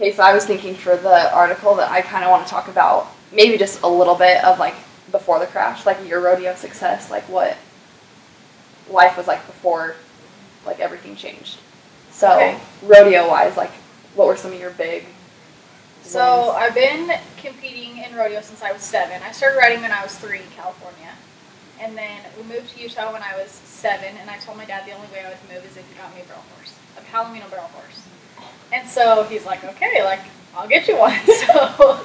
Okay, so I was thinking for the article that I kind of want to talk about maybe just a little bit of like before the crash, like your rodeo success, like what life was like before like everything changed. So Okay. rodeo wise, like what were some of your big So wins? I've been competing in rodeo since I was 7. I started riding when I was 3 in California. And then we moved to Utah when I was 7, and I told my dad the only way I would move is if he got me a barrel horse, a Palomino barrel horse. And so he's like, okay, like, I'll get you one. So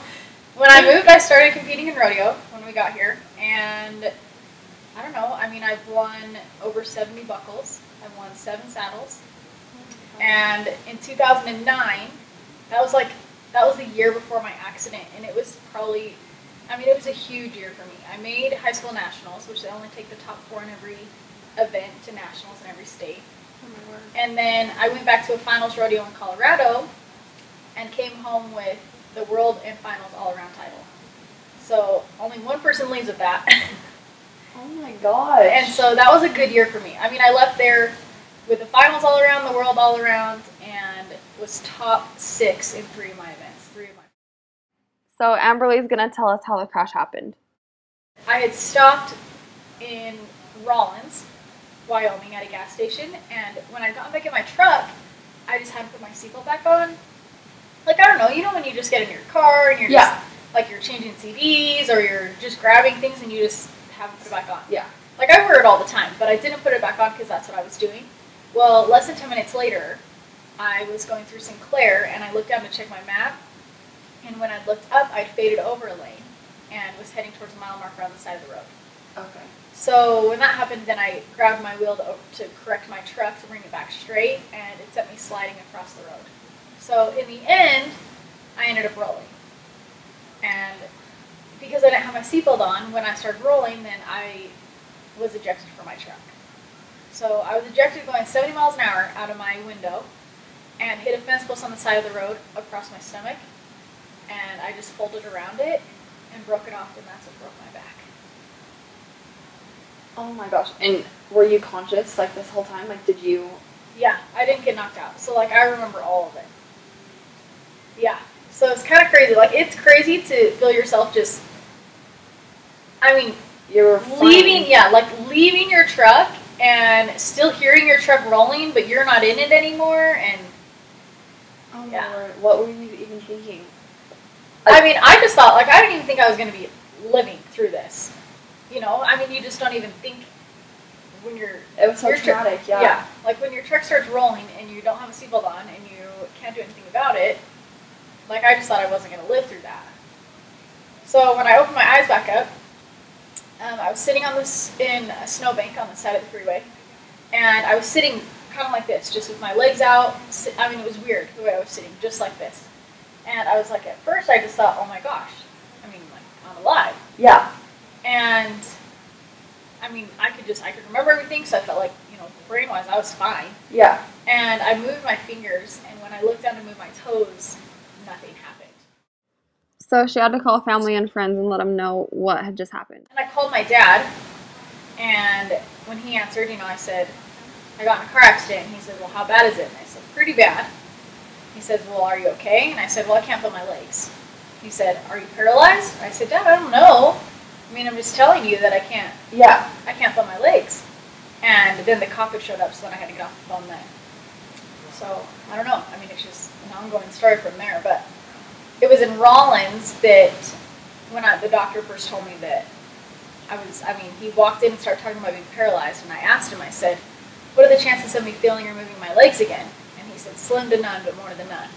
when I moved, I started competing in rodeo when we got here. And I don't know, I mean, I've won over 70 buckles. I've won 7 saddles. And in 2009, that was the year before my accident, and it was probably, I mean, it was a huge year for me. I made high school nationals, which they only take the top 4 in every event to nationals in every state. And then I went back to a finals rodeo in Colorado and came home with the world and finals all-around title. So only one person leaves with that. Oh my gosh. And so that was a good year for me. I mean, I left there with the finals all around, the world all around, and was top 6 in 3 of my events. So Amberley's gonna tell us how the crash happened. I had stopped in Rawlins, Wyoming at a gas station, and when I got back in my truck, I just hadn't put my seatbelt back on. Like, I don't know, you know when you just get in your car and you're just, like, you're changing CDs or you're just grabbing things and you just haven't put it back on. Yeah. Like, I wear it all the time, but I didn't put it back on because that's what I was doing. Well, less than 10 minutes later, I was going through Sinclair, and I looked down to check my map, and when I looked up, I'd faded over a lane and was heading towards a mile marker on the side of the road. Okay. So when that happened, then I grabbed my wheel to correct my truck to bring it back straight, and it sent me sliding across the road. So in the end, I ended up rolling. And because I didn't have my seatbelt on, when I started rolling, then I was ejected from my truck. So I was ejected going 70 miles an hour out of my window and hit a fence post on the side of the road across my stomach. And I just folded around it and broke it off, and that's what broke my back. Oh my gosh. And were you conscious like this whole time? Like did you? Yeah, I didn't get knocked out. So like I remember all of it. Yeah. So it's kind of crazy. Like it's crazy to feel yourself just, I mean, You were leaving your truck and still hearing your truck rolling, but you're not in it anymore. And Oh my yeah. Lord. What were you even thinking? I mean, I just thought, like, I didn't even think I was going to be living through this. You know, I mean, you just don't even think when you're... It was so traumatic, yeah. Yeah, like when your truck starts rolling and you don't have a seatbelt on and you can't do anything about it, like, I just thought I wasn't going to live through that. So when I opened my eyes back up, I was sitting in a snowbank on the side of the freeway, and I was sitting kind of like this, just with my legs out. I mean, it was weird the way I was sitting, just like this. And I was like, at first I just thought, oh my gosh, I mean, like, I'm alive. Yeah. And, I mean, I could remember everything, so I felt like, you know, brain-wise, I was fine. Yeah. And I moved my fingers, and when I looked down to move my toes, nothing happened. So she had to call family and friends and let them know what had just happened. And I called my dad, and when he answered, you know, I said, I got in a car accident. And he said, well, how bad is it? And I said, pretty bad. He said, well, are you okay? And I said, well, I can't feel my legs. He said, are you paralyzed? And I said, Dad, I don't know. I mean, I'm just telling you that I can't feel my legs. And then the cop had showed up, so then I had to get off the phone then. So, I don't know. I mean, it's just an ongoing story from there. But it was in Rawlins that when the doctor first told me that he walked in and started talking about being paralyzed, and I asked him, I said, what are the chances of me feeling or moving my legs again? And he said, slim to none, but more than none.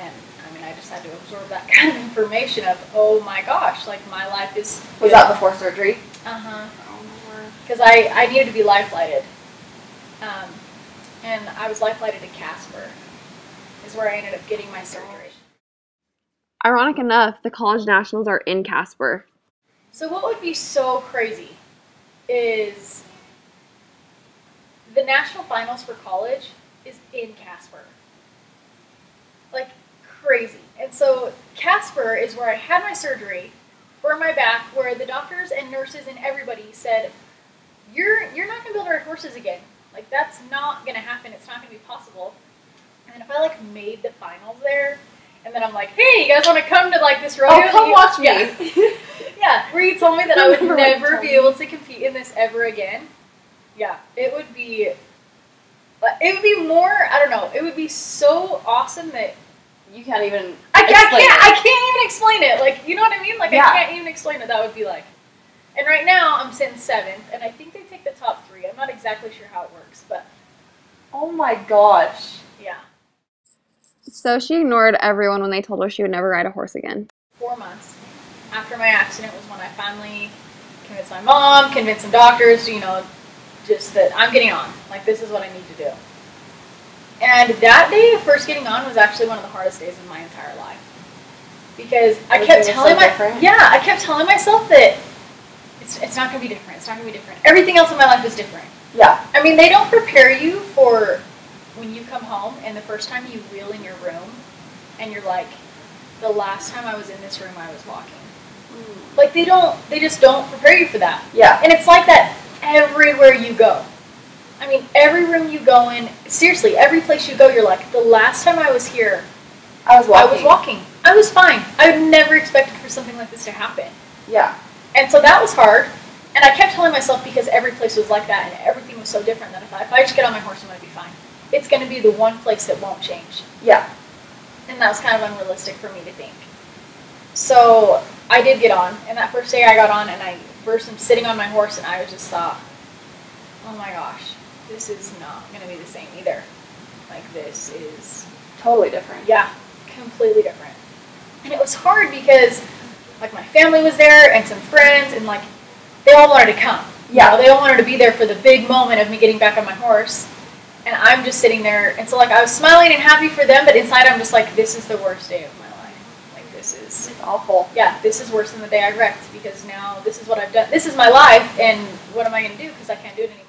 And, I mean, I just had to absorb that kind of information of, oh my gosh, like my life is... Was that before surgery? Uh-huh. Oh my word. Because I needed to be life-flighted. And I was life-flighted to Casper, is where I ended up getting my surgery. Ironic enough, the college nationals are in Casper. So what would be so crazy is the national finals for college is in Casper. Like, crazy. And so Casper is where I had my surgery for my back, where the doctors and nurses and everybody said, you're not going to be able to ride horses again. Like, that's not going to happen. It's not going to be possible. And if I like made the finals there, and then I'm like, hey, you guys want to come to like this rodeo? Oh, come watch me. Yeah. Yeah, where you told me that I would never be able to compete in this ever again. Yeah, it would be more, I don't know, it would be so awesome that you can't even I can't even explain it. Like, you know what I mean? Like, I can't even explain what that would be like. And right now, I'm sitting 7th, and I think they take the top 3. I'm not exactly sure how it works, but... Oh my gosh. Yeah. So she ignored everyone when they told her she would never ride a horse again. 4 months after my accident was when I finally convinced my mom, convinced some doctors, you know, just that I'm getting on. Like, this is what I need to do. And that day of first getting on was actually one of the hardest days of my entire life. Because I kept telling I kept telling myself that it's not going to be different. It's not going to be different. Everything else in my life is different. Yeah. I mean, they don't prepare you for when you come home and the first time you wheel in your room and you're like, the last time I was in this room, I was walking. Like, they just don't prepare you for that. Yeah. And it's like that everywhere you go. I mean, every room you go in, seriously, every place you go, you're like, the last time I was here, I was walking. I was fine. I would never expected for something like this to happen. Yeah. And so that was hard. And I kept telling myself, because every place was like that and everything was so different, that if I just get on my horse, I'm going to be fine. It's going to be the one place that won't change. Yeah. And that was kind of unrealistic for me to think. So I did get on. And that first day I got on, and I first am sitting on my horse, and I just thought, oh my gosh, this is not going to be the same either. Like, this is... totally different. Yeah, completely different. And it was hard because, like, my family was there and some friends, and, like, they all wanted to come. Yeah. You know, they all wanted to be there for the big moment of me getting back on my horse. And I'm just sitting there. And so, like, I was smiling and happy for them, but inside I'm just like, this is the worst day of my life. Like, this is... it's awful. Yeah, this is worse than the day I wrecked, because now this is what I've done. This is my life, and what am I going to do? Because I can't do it anymore.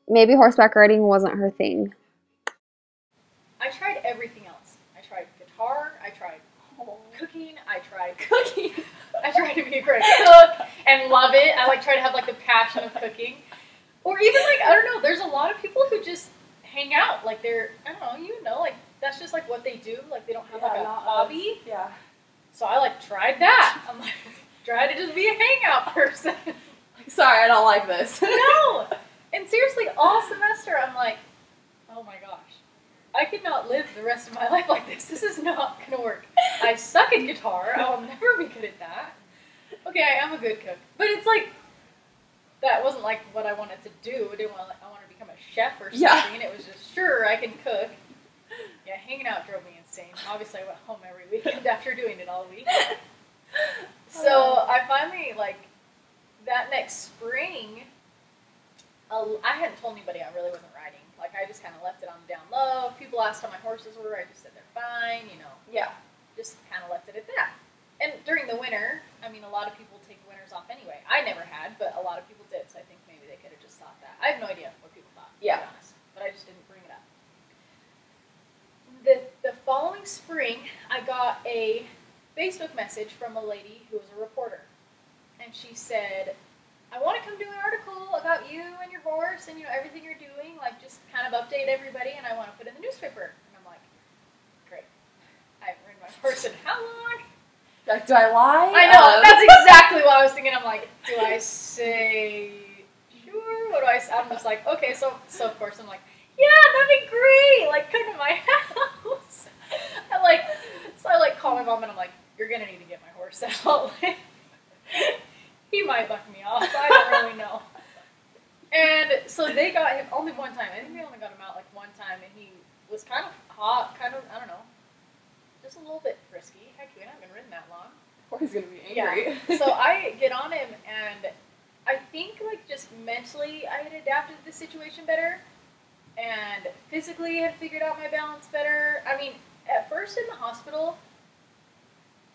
Maybe horseback riding wasn't her thing. I tried everything else. I tried guitar. I tried cooking. I tried to be a great cook and love it. I try to have the passion of cooking. Or even I don't know, there's a lot of people who just hang out. Like, they're, I don't know, that's just what they do. Like, they don't have a hobby. Yeah. So I tried that. I'm try to just be a hangout person. Sorry, I don't like this. No. And seriously, all semester I'm like, oh my gosh. I could not live the rest of my life like this. This is not going to work. I suck at guitar. I will never be good at that. Okay, I am a good cook. But it's that wasn't what I wanted to do. I wanted to become a chef or something. Yeah. And it was just, sure, I can cook. Yeah, hanging out drove me insane. Obviously, I went home every weekend after doing it all week. So I finally, that next spring, I hadn't told anybody I really wasn't riding. I just kind of left it on the down low. If people asked how my horses were, I just said they're fine, Yeah. Just kind of left it at that. And during the winter, I mean, a lot of people take winters off anyway. I never had, but a lot of people did, so I think maybe they could have just thought that. I have no idea what people thought, to be honest, but I just didn't bring it up. The following spring, I got a Facebook message from a lady who was a reporter, and she said, I want to come do an article about you and your horse and, everything you're doing, just kind of update everybody, and I want to put it in the newspaper. And I'm like, great. I haven't ridden my horse in how long? Do I lie? I know, that's exactly what I was thinking. I'm like, do I say, sure? What do I say? I'm just like, okay, so of course I'm like, yeah, that'd be great, come to my house. I call my mom and I'm like, you're going to need to get my horse out. He might buck me off. I don't really know. And so they got him only one time. I think they only got him out one time, and he was kind of hot, I don't know, just a little bit frisky. Heck, we haven't been ridden that long. Or he's gonna be angry. Yeah. So I get on him, and I think just mentally I had adapted to the situation better, and physically had figured out my balance better. I mean, at first in the hospital,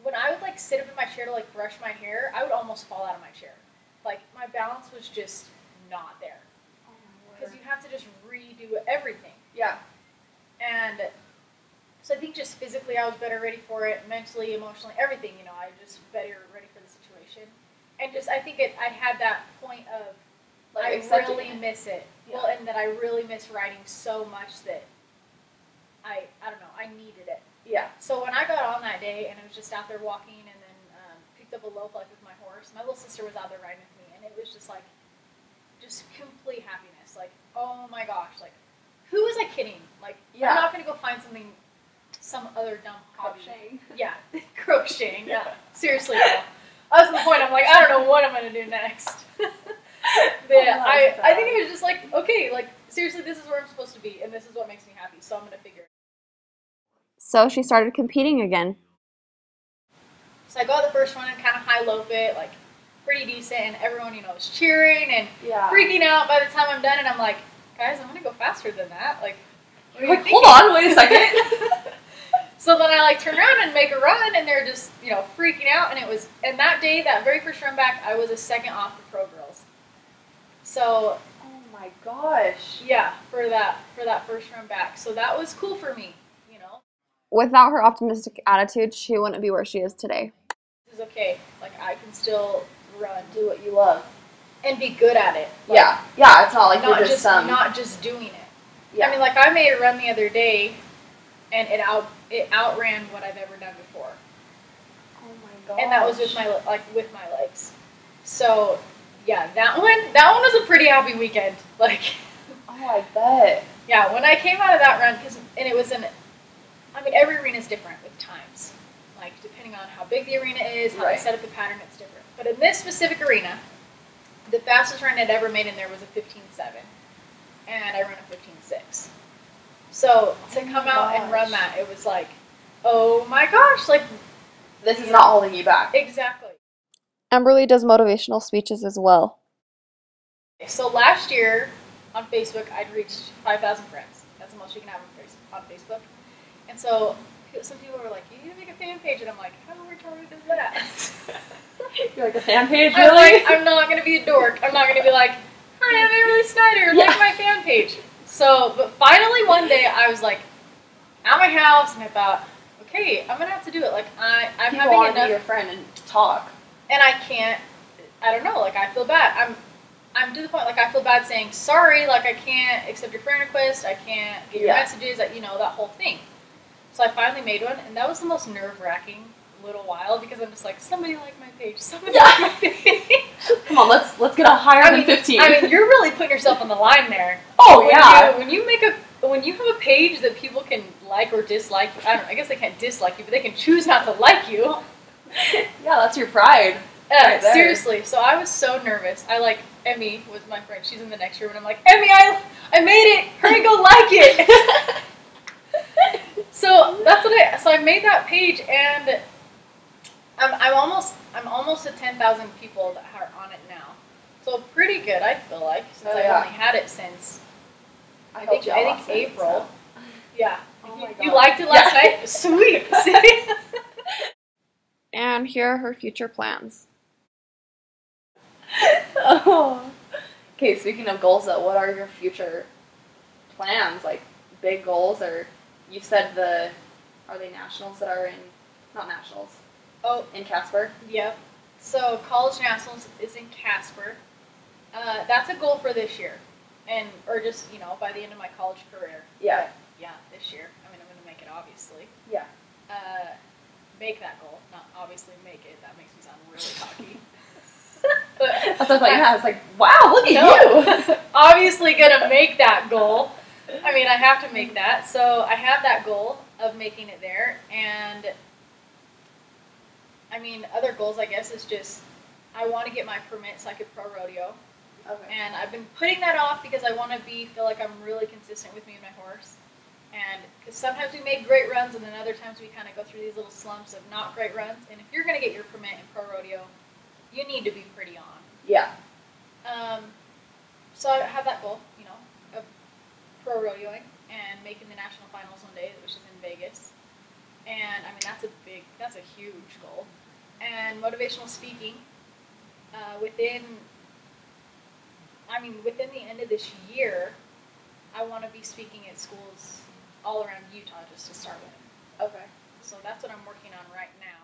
when I would sit up in my chair to brush my hair, I would almost fall out of my chair. My balance was just not there. Because you have to just redo everything. Yeah. And so I think just physically I was better ready for it, mentally, emotionally, everything, I was just better ready for the situation. And just, I think I had that point of, I really miss it. Yeah. Well, and that I really miss riding so much that I don't know, I needed it. Yeah. So when I got on that day and I was just out there walking and then picked up a loaf like with my horse, my little sister was out there riding with me, and it was just like, just complete happiness. Like, oh my gosh, like, who was I kidding? Like, Yeah. I'm not going to go find some other dumb hobby. Crocheting. Yeah, crocheting. Yeah, seriously though. I was to the point, I'm like, I don't know what I'm going to do next. I think it was just like, okay, like, seriously, this is where I'm supposed to be, and this is what makes me happy, so I'm going to figure it out. So she started competing again. So I got the first one and kind of high-lope it, like, pretty decent, and everyone, was cheering and freaking out by the time I'm done, and I'm like, guys, I'm going to go faster than that. Like, hold on, wait a second. So then I, like, turn around and make a run, and they're just, freaking out, and that day, that very first run back, I was a second off the pro girls. So, oh my gosh. Yeah, for that first run back. So that was cool for me, Without her optimistic attitude, she wouldn't be where she is today. This is okay. Like, I can still run. Do what you love. And be good at it. Like, yeah, it's not like you're just not just doing it. Yeah. I mean, like, I made a run the other day, and it outran what I've ever done before. Oh my god. And that was with my legs. So, yeah, that one was a pretty happy weekend. Like, oh, I bet. Yeah, when I came out of that run, every arena is different with times. Like, depending on how big the arena is, how they set up the pattern, it's different. But in this specific arena, the fastest run I'd ever made in there was a 15.7. And I ran a 15.6. So, to come out and run that, it was like, oh my gosh, like, this is not holding you back. Exactly. Amberley does motivational speeches as well. So last year, on Facebook, I'd reached 5,000 friends. That's the most you can have on Facebook. And so some people were like, you need to make a fan page. And I'm like, how retarded is that? You're like, a fan page, really? I'm not going to be a dork. I'm not going to be like, hi, I'm Amberley Snyder, like my fan page. So, but finally one day I was like, at my house, and I thought, okay, I'm going to have to do it. Like, I'm people having want enough. To be your friend and talk. And I can't, I don't know, like, I feel bad. I'm to the point, like, I feel bad saying, sorry, like, I can't accept your friend request, I can't get your messages, that whole thing. So I finally made one, and that was the most nerve-wracking little while, because I'm just like, somebody like my page, somebody like my page. Come on, let's get a higher than 15. I mean, you're really putting yourself on the line there. Oh, When you have a page that people can like or dislike, I don't know, I guess they can't dislike you, but they can choose not to like you. Yeah, that's your pride. Right there. Seriously. So I was so nervous. Emmy was my friend. She's in the next room, and I'm like, Emmy, I made it. Hurry, go like it. So that's what So I made that page, and I'm almost at 10,000 people that are on it now. So pretty good, I feel like, since I've only had it since I think April. So. Yeah. Oh my God. You liked it last night? Sweet. See? And here are her future plans. Oh. Okay, speaking of goals, though, what are your future plans? Like, big goals, or you said are they nationals that are in, not nationals, in Casper? Yep. So college nationals is in Casper. That's a goal for this year, or just, by the end of my college career. Yeah. Yeah, this year. I mean, I'm going to make it, obviously. Yeah. Make that goal. Not obviously make it. That makes me sound really cocky. That's what I thought you had. I was like, wow, look at you. Obviously going to make that goal. I mean, I have to make that. So I have that goal of making it there. And, I mean, other goals, I guess, is just I want to get my permit so I could pro rodeo. Okay. And I've been putting that off because I want to feel like I'm really consistent with me and my horse. And because sometimes we make great runs, and then other times we kind of go through these little slumps of not great runs. And if you're going to get your permit in pro rodeo, you need to be pretty on. Yeah. So I have that goal, of pro rodeoing and making the national finals one day, which is in Vegas. And I mean, that's a huge goal. And motivational speaking, within the end of this year, I want to be speaking at schools all around Utah just to start with. Okay. So that's what I'm working on right now.